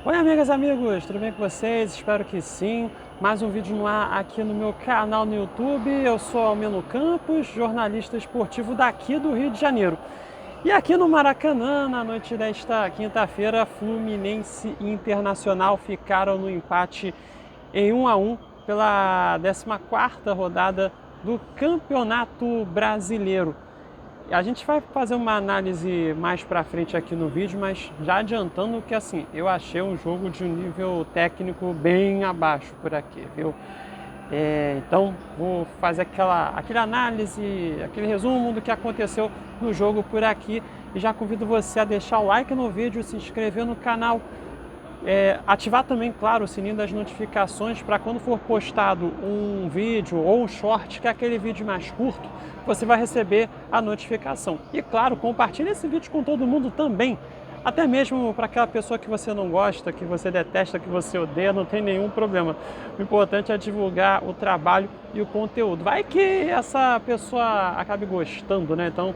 Oi amigas e amigos, tudo bem com vocês? Espero que sim. Mais um vídeo no ar aqui no meu canal no YouTube. Eu sou Almeno Campos, jornalista esportivo daqui do Rio de Janeiro. E aqui no Maracanã, na noite desta quinta-feira, Fluminense e Internacional ficaram no empate em 1-1 pela 14ª rodada do Campeonato Brasileiro. A gente vai fazer uma análise mais pra frente aqui no vídeo, mas já adiantando que assim, eu achei um jogo de um nível técnico bem abaixo por aqui, viu? Então vou fazer aquela análise, aquele resumo do que aconteceu no jogo por aqui e já convido você a deixar o like no vídeo, se inscrever no canal, ativar também, claro, o sininho das notificações para quando for postado um vídeo ou um short, que é aquele vídeo mais curto, você vai receber a notificação. E claro, compartilhe esse vídeo com todo mundo também, até mesmo para aquela pessoa que você não gosta, que você detesta, que você odeia, não tem nenhum problema. O importante é divulgar o trabalho e o conteúdo. Vai que essa pessoa acabe gostando, né? Então,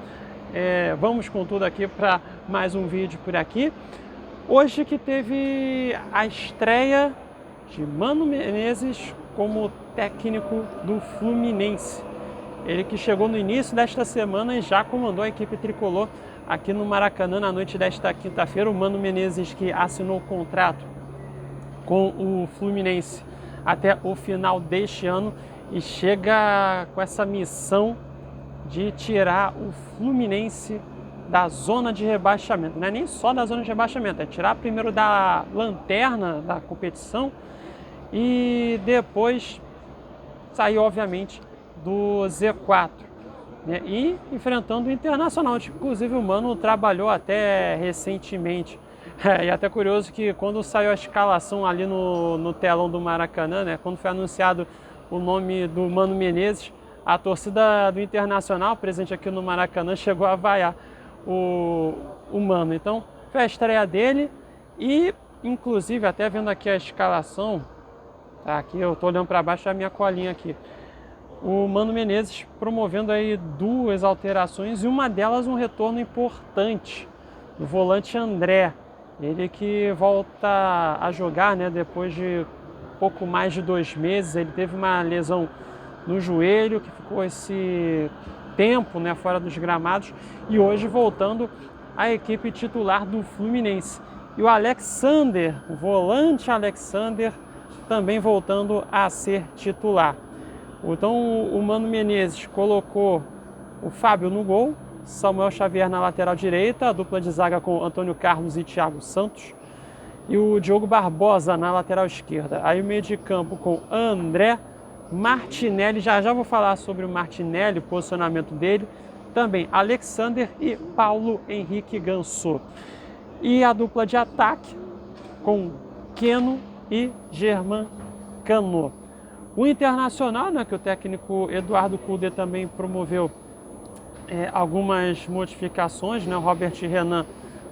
vamos com tudo aqui para mais um vídeo por aqui. Hoje que teve a estreia de Mano Menezes como técnico do Fluminense. Ele que chegou no início desta semana e já comandou a equipe tricolor aqui no Maracanã na noite desta quinta-feira. O Mano Menezes que assinou o contrato com o Fluminense até o final deste ano e chega com essa missão de tirar o Fluminense da zona de rebaixamento. Não é nem só da zona de rebaixamento, é tirar primeiro da lanterna da competição e depois sair, obviamente, do Z4, né? E enfrentando o Internacional. Inclusive o Mano trabalhou até recentemente. E até curioso que quando saiu a escalação ali no telão do Maracanã, né? Quando foi anunciado o nome do Mano Menezes, a torcida do Internacional, presente aqui no Maracanã, chegou a vaiar o Mano. Então foi a estreia dele e, inclusive, até vendo aqui a escalação, tá? Aqui eu tô olhando para baixo da minha colinha aqui. O Mano Menezes promovendo aí duas alterações e uma delas um retorno importante do volante André. Ele que volta a jogar, né, depois de pouco mais de 2 meses. Ele teve uma lesão no joelho que ficou esse tempo, né, fora dos gramados e hoje voltando à equipe titular do Fluminense. E o Alexander, o volante Alexander, também voltando a ser titular. Então o Mano Menezes colocou o Fábio no gol, Samuel Xavier na lateral direita, a dupla de zaga com Antônio Carlos e Thiago Santos, e o Diogo Barbosa na lateral esquerda. Aí o meio de campo com André, Martinelli, já vou falar sobre o Martinelli, o posicionamento dele, também Alexander e Paulo Henrique Ganso. E a dupla de ataque com Keno e Germán Cano. O Internacional, né, que o técnico Eduardo Cudê também promoveu algumas modificações, né, o Robert Renan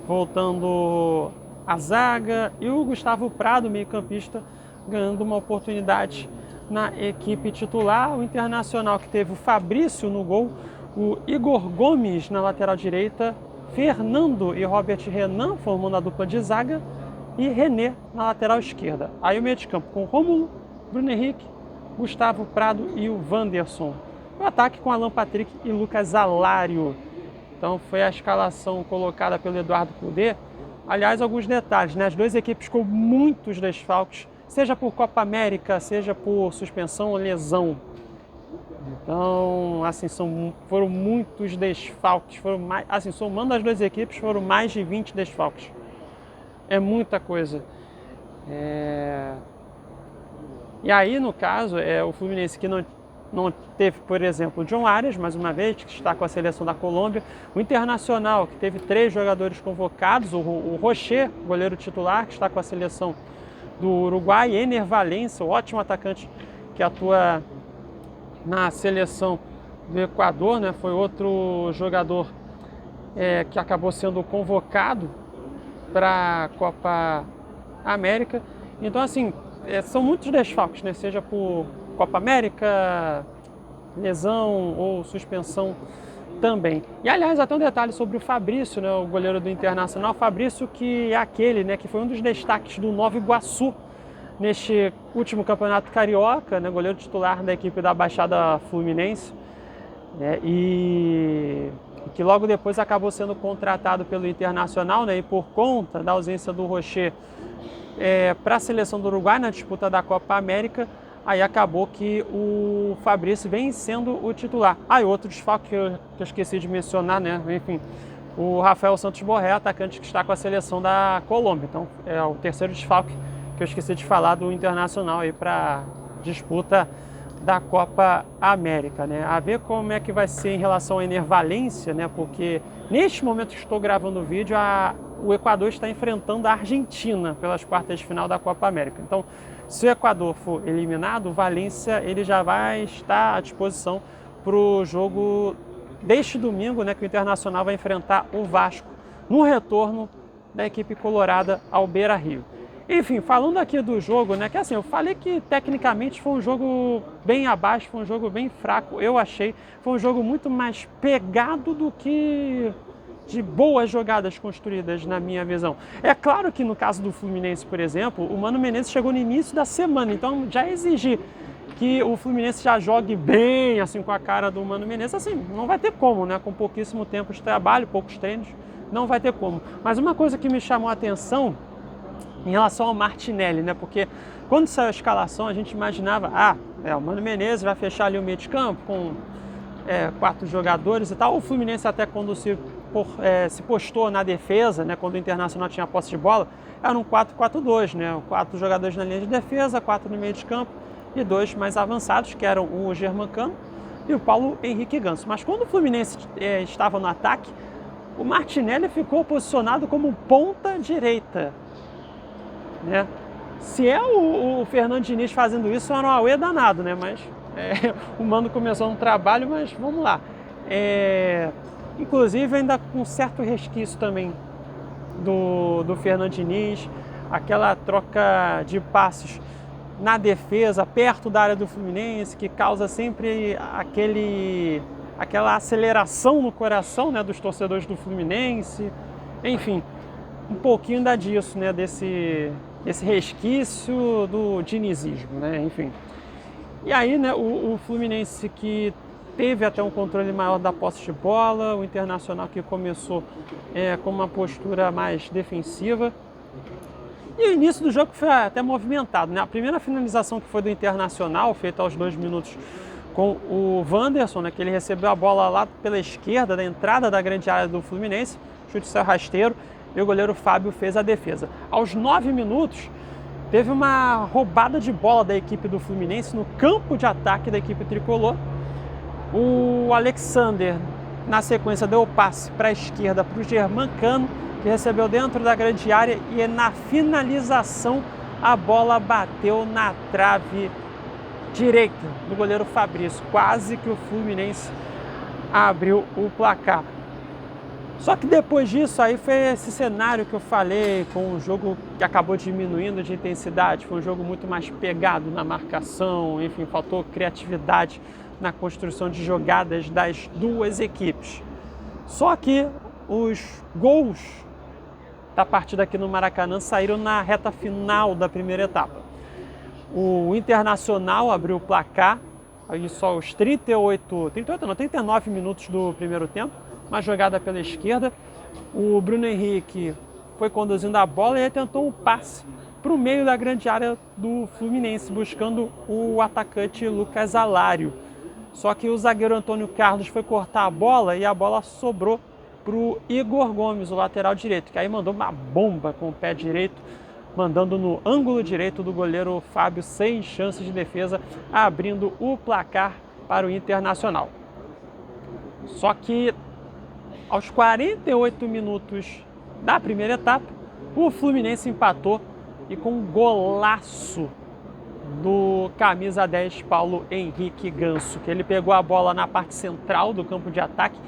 voltando à zaga e o Gustavo Prado, meio-campista, ganhando uma oportunidade na equipe titular. O Internacional que teve o Fabrício no gol, o Igor Gomes na lateral direita, Fernando e Robert Renan formando a dupla de zaga e René na lateral esquerda. Aí o meio de campo com Rômulo, Bruno Henrique, Gustavo Prado e o Wanderson. O ataque com Alan Patrick e Lucas Alário. Então foi a escalação colocada pelo Eduardo Cudê. Aliás, alguns detalhes, né? As duas equipes com muitos desfalques, seja por Copa América, seja por suspensão ou lesão. Então, assim, foram muitos desfalques. Assim, somando as duas equipes, foram mais de 20 desfalques. É muita coisa. E aí, no caso, o Fluminense que não teve, por exemplo, o John Arias, mais uma vez, que está com a seleção da Colômbia. O Internacional, que teve 3 jogadores convocados. O Rocher, goleiro titular, que está com a seleção do Uruguai. Ener Valencia, o ótimo atacante que atua na seleção do Equador, né? Foi outro jogador que acabou sendo convocado para a Copa América. Então, assim, são muitos desfalques, né? Seja por Copa América, lesão ou suspensão também. E aliás, até um detalhe sobre o Fabrício, né, o goleiro do Internacional, Fabrício, que é aquele, né, que foi um dos destaques do Nova Iguaçu neste último campeonato carioca, né, goleiro titular da equipe da Baixada Fluminense, né, e que logo depois acabou sendo contratado pelo Internacional, né, e por conta da ausência do Rocher para a seleção do Uruguai na disputa da Copa América, aí acabou que o Fabrício vem sendo o titular. E outro desfalque que eu esqueci de mencionar, né? Enfim, o Rafael Santos Borré, atacante que está com a seleção da Colômbia. Então, é o terceiro desfalque que eu esqueci de falar do Internacional aí para disputa da Copa América, né? A ver como é que vai ser em relação ao Ener Valencia, né? Porque neste momento que estou gravando o vídeo, o Equador está enfrentando a Argentina pelas quartas de final da Copa América. Então, se o Equador for eliminado, o Valencia ele já vai estar à disposição para o jogo deste domingo, né, que o Internacional vai enfrentar o Vasco no retorno da equipe colorada ao Beira-Rio. Enfim, falando aqui do jogo, né, que assim, eu falei que tecnicamente foi um jogo bem abaixo, foi um jogo bem fraco, eu achei. Foi um jogo muito mais pegado do que de boas jogadas construídas, na minha visão. É claro que no caso do Fluminense, por exemplo, o Mano Menezes chegou no início da semana, então já exigir que o Fluminense já jogue bem, assim, com a cara do Mano Menezes, assim, não vai ter como, né? Com pouquíssimo tempo de trabalho, poucos treinos, não vai ter como. Mas uma coisa que me chamou a atenção em relação ao Martinelli, né? Porque quando saiu a escalação, a gente imaginava, o Mano Menezes vai fechar ali o meio de campo com 4 jogadores e tal. O Fluminense até quando se postou na defesa, né, quando o Internacional tinha a posse de bola, era um 4-4-2, né? 4 jogadores na linha de defesa, 4 no meio de campo e 2 mais avançados, que eram o Germancano e o Paulo Henrique Ganso. Mas quando o Fluminense estava no ataque, o Martinelli ficou posicionado como ponta direita, né? Se é o Fernando Diniz fazendo isso, era um auê danado, né? Mas o Mano começou um trabalho, mas vamos lá. Inclusive ainda com certo resquício também do Fernando Diniz, aquela troca de passes na defesa, perto da área do Fluminense, que causa sempre aquela aceleração no coração, né, dos torcedores do Fluminense. Enfim, um pouquinho disso, né, desse resquício do dinizismo, né, enfim. E aí, né, o Fluminense que teve até um controle maior da posse de bola, o Internacional que começou com uma postura mais defensiva. E o início do jogo foi até movimentado, né? A primeira finalização que foi do Internacional, feita aos 2 minutos com o Wanderson, né, que ele recebeu a bola lá pela esquerda, da entrada da grande área do Fluminense, chute saiu rasteiro, e o goleiro Fábio fez a defesa. Aos 9 minutos, teve uma roubada de bola da equipe do Fluminense no campo de ataque da equipe tricolor. O Alexander, na sequência, deu o passe para a esquerda para o Germancano, que recebeu dentro da grande área, e na finalização a bola bateu na trave direita do goleiro Fabrício. Quase que o Fluminense abriu o placar. Só que depois disso aí foi esse cenário que eu falei, com um jogo que acabou diminuindo de intensidade, foi um jogo muito mais pegado na marcação, enfim, faltou criatividade na construção de jogadas das duas equipes. Só que os gols da partida aqui no Maracanã saíram na reta final da primeira etapa. O Internacional abriu o placar, aí só aos 39 minutos do primeiro tempo, uma jogada pela esquerda. O Bruno Henrique foi conduzindo a bola e aí tentou um passe para o meio da grande área do Fluminense, buscando o atacante Lucas Alário. Só que o zagueiro Antônio Carlos foi cortar a bola e a bola sobrou para o Igor Gomes, o lateral direito, que aí mandou uma bomba com o pé direito, mandando no ângulo direito do goleiro Fábio, sem chances de defesa, abrindo o placar para o Internacional. Só que aos 48 minutos da primeira etapa, o Fluminense empatou, e com um golaço do camisa 10 Paulo Henrique Ganso, que ele pegou a bola na parte central do campo de ataque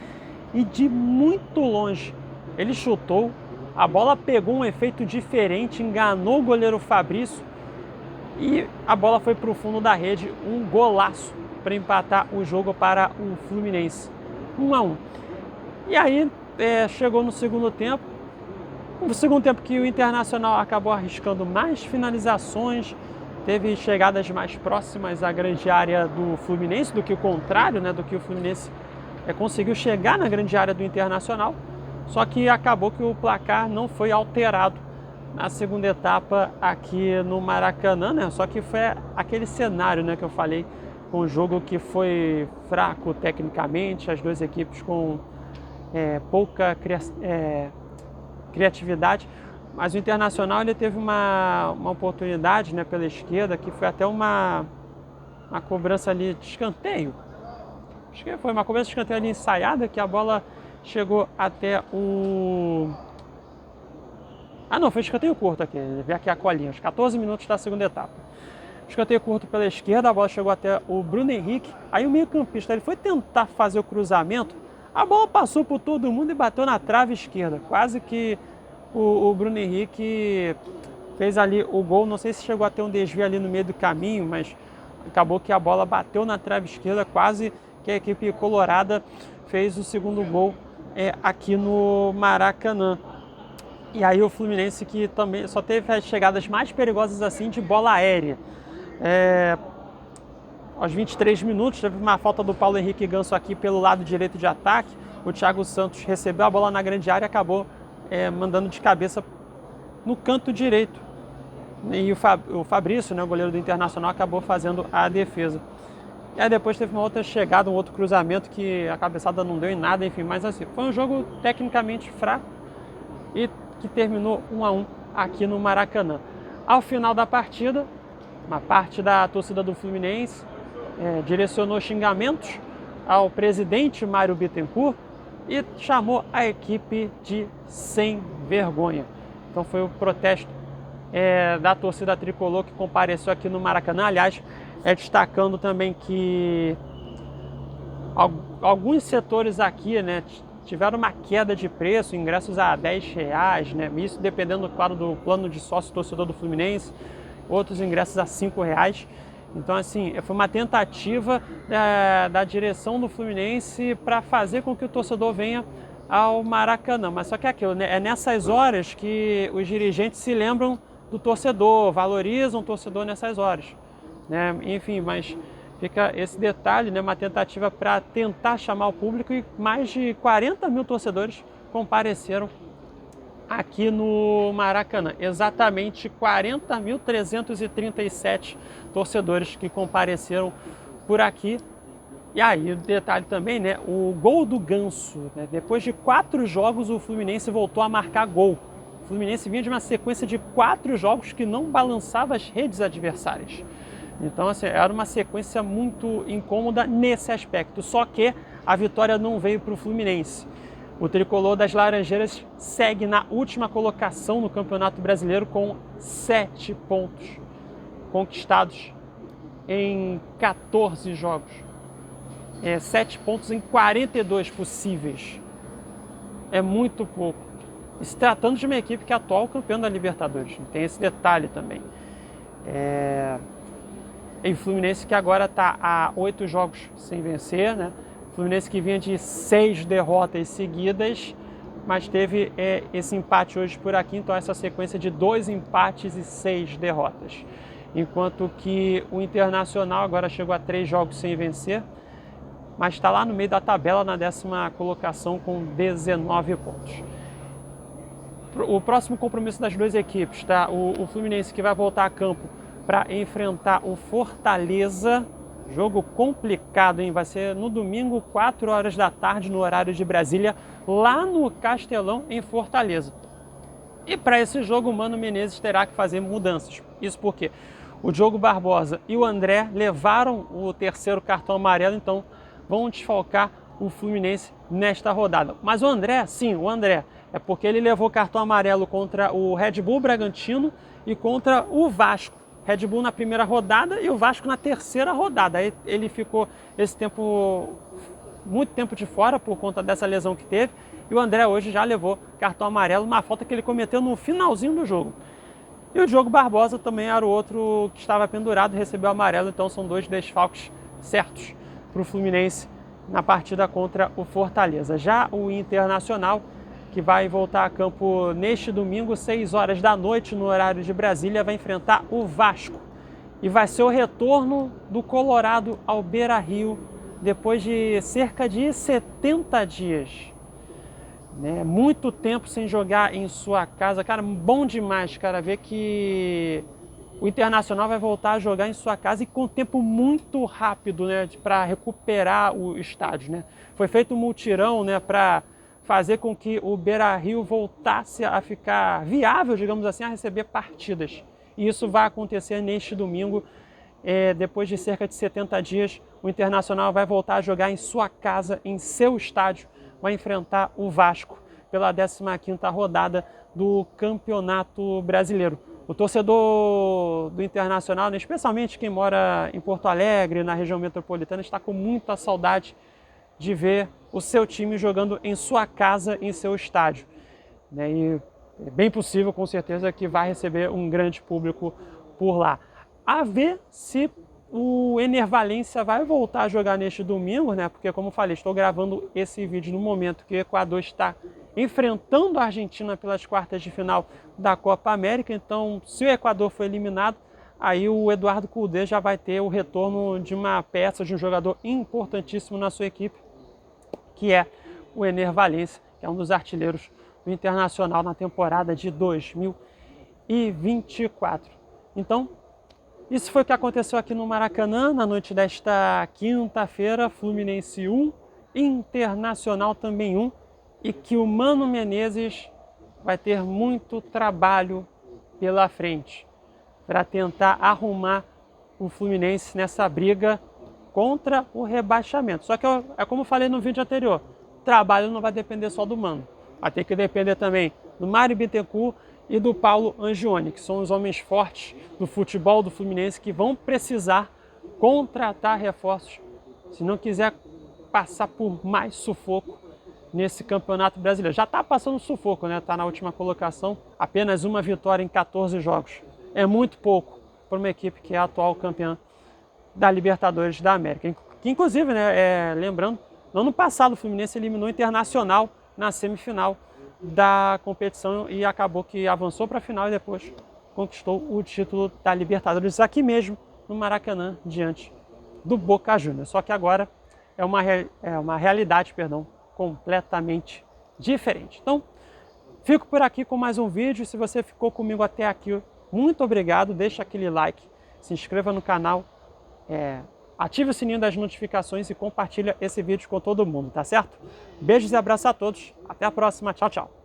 e de muito longe ele chutou, a bola pegou um efeito diferente, enganou o goleiro Fabrício e a bola foi para o fundo da rede, um golaço para empatar o jogo para o Fluminense. 1-1. E aí chegou no segundo tempo. No segundo tempo que o Internacional acabou arriscando mais finalizações, teve chegadas mais próximas à grande área do Fluminense do que o contrário, né, do que o Fluminense conseguiu chegar na grande área do Internacional, só que acabou que o placar não foi alterado na segunda etapa aqui no Maracanã, né? Só que foi aquele cenário, né, que eu falei, com um jogo que foi fraco tecnicamente, as duas equipes com pouca criatividade, mas o Internacional ele teve uma oportunidade, né, pela esquerda, que foi até uma cobrança ali de escanteio. Acho que foi uma cobrança de escanteio ali ensaiada, que a bola chegou até o... Ah não, foi escanteio curto aqui, vê aqui a colinha, os 14 minutos da segunda etapa. Escanteio curto pela esquerda, a bola chegou até o Bruno Henrique, aí o meio-campista ele foi tentar fazer o cruzamento, a bola passou por todo mundo e bateu na trave esquerda, quase que o Bruno Henrique fez ali o gol, não sei se chegou a ter um desvio ali no meio do caminho, mas acabou que a bola bateu na trave esquerda, quase que a equipe colorada fez o segundo gol aqui no Maracanã. E aí o Fluminense, que também só teve as chegadas mais perigosas assim de bola aérea. Aos 23 minutos teve uma falta do Paulo Henrique Ganso aqui pelo lado direito de ataque. O Thiago Santos recebeu a bola na grande área e acabou mandando de cabeça no canto direito. E o Fabrício, né, o goleiro do Internacional, acabou fazendo a defesa. E aí depois teve uma outra chegada, um outro cruzamento que a cabeçada não deu em nada, enfim. Mas assim, foi um jogo tecnicamente fraco e que terminou 1-1 aqui no Maracanã. Ao final da partida, uma parte da torcida do Fluminense direcionou xingamentos ao presidente Mário Bittencourt e chamou a equipe de sem vergonha. Então foi o protesto da torcida tricolor que compareceu aqui no Maracanã. Aliás, destacando também que alguns setores aqui, né, tiveram uma queda de preço, ingressos a R$10, né, isso dependendo, claro, do plano de sócio torcedor do Fluminense, outros ingressos a R$5. Então, assim, foi uma tentativa da direção do Fluminense para fazer com que o torcedor venha ao Maracanã. Mas só que é aquilo, né? É nessas horas que os dirigentes se lembram do torcedor, valorizam o torcedor nessas horas, né? Enfim, mas fica esse detalhe, né? Uma tentativa para tentar chamar o público, e mais de 40 mil torcedores compareceram aqui no Maracanã. Exatamente 40.337 torcedores que compareceram por aqui. E aí, o detalhe também, né? O gol do Ganso, né? Depois de 4 jogos, o Fluminense voltou a marcar gol. O Fluminense vinha de uma sequência de 4 jogos que não balançava as redes adversárias. Então, assim, era uma sequência muito incômoda nesse aspecto. Só que a vitória não veio para o Fluminense. O tricolor das Laranjeiras segue na última colocação no Campeonato Brasileiro com 7 pontos conquistados em 14 jogos. 7 pontos em 42 possíveis. É muito pouco. E se tratando de uma equipe que é atual campeã da Libertadores. Tem esse detalhe também. E o Fluminense que agora está a 8 jogos sem vencer, né? Fluminense que vinha de 6 derrotas seguidas, mas teve esse empate hoje por aqui, então essa sequência de 2 empates e 6 derrotas. Enquanto que o Internacional agora chegou a 3 jogos sem vencer, mas está lá no meio da tabela na 10ª colocação com 19 pontos. O próximo compromisso das duas equipes, tá? O Fluminense que vai voltar a campo para enfrentar o Fortaleza. Jogo complicado, hein? Vai ser no domingo, 4 horas da tarde, no horário de Brasília, lá no Castelão, em Fortaleza. E para esse jogo, o Mano Menezes terá que fazer mudanças. Isso porque o Diogo Barbosa e o André levaram o 3º cartão amarelo, então vão desfalcar o Fluminense nesta rodada. Mas o André, sim, o André, é porque ele levou cartão amarelo contra o Red Bull Bragantino e contra o Vasco. Red Bull na primeira rodada e o Vasco na 3ª rodada. Aí ele ficou muito tempo de fora por conta dessa lesão que teve. E o André hoje já levou cartão amarelo, uma falta que ele cometeu no finalzinho do jogo. E o Diogo Barbosa também era o outro que estava pendurado e recebeu amarelo. Então são 2 desfalques certos para o Fluminense na partida contra o Fortaleza. Já o Internacional, que vai voltar a campo neste domingo, 6 horas da noite, no horário de Brasília, vai enfrentar o Vasco. E vai ser o retorno do Colorado ao Beira-Rio, depois de cerca de 70 dias. Né? Muito tempo sem jogar em sua casa. Cara, bom demais, cara, ver que o Internacional vai voltar a jogar em sua casa e com tempo muito rápido, né, para recuperar o estádio, né? Foi feito um mutirão, né, para fazer com que o Beira-Rio voltasse a ficar viável, digamos assim, a receber partidas. E isso vai acontecer neste domingo. Depois de cerca de 70 dias, o Internacional vai voltar a jogar em sua casa, em seu estádio, vai enfrentar o Vasco pela 15ª rodada do Campeonato Brasileiro. O torcedor do Internacional, especialmente quem mora em Porto Alegre, na região metropolitana, está com muita saudade de ver o seu time jogando em sua casa, em seu estádio. E é bem possível, com certeza, que vai receber um grande público por lá. A ver se o Ener Valencia vai voltar a jogar neste domingo, né? Porque, como eu falei, estou gravando esse vídeo no momento que o Equador está enfrentando a Argentina pelas quartas de final da Copa América. Então, se o Equador for eliminado, aí o Eduardo Cudê já vai ter o retorno de uma peça, de um jogador importantíssimo na sua equipe, que é o Ener Valencia, que é um dos artilheiros do Internacional na temporada de 2024. Então, isso foi o que aconteceu aqui no Maracanã, na noite desta quinta-feira. Fluminense 1, Internacional também 1, e que o Mano Menezes vai ter muito trabalho pela frente para tentar arrumar o Fluminense nessa briga contra o rebaixamento. Só que é como eu falei no vídeo anterior, trabalho não vai depender só do Mano, vai ter que depender também do Mário Bittencourt e do Paulo Angione, que são os homens fortes do futebol do Fluminense, que vão precisar contratar reforços se não quiser passar por mais sufoco nesse Campeonato Brasileiro. Já está passando sufoco, né? Está na última colocação, apenas uma vitória em 14 jogos. É muito pouco para uma equipe que é a atual campeã da Libertadores da América. Que, inclusive, né, lembrando, no ano passado o Fluminense eliminou o Internacional na semifinal da competição e acabou que avançou para a final e depois conquistou o título da Libertadores aqui mesmo no Maracanã, diante do Boca Juniors. Só que agora é uma realidade, completamente diferente. Então, fico por aqui com mais um vídeo. Se você ficou comigo até aqui, muito obrigado. Deixa aquele like, se inscreva no canal, ative o sininho das notificações e compartilha esse vídeo com todo mundo, tá certo? Beijos e abraços a todos. Até a próxima. Tchau, tchau.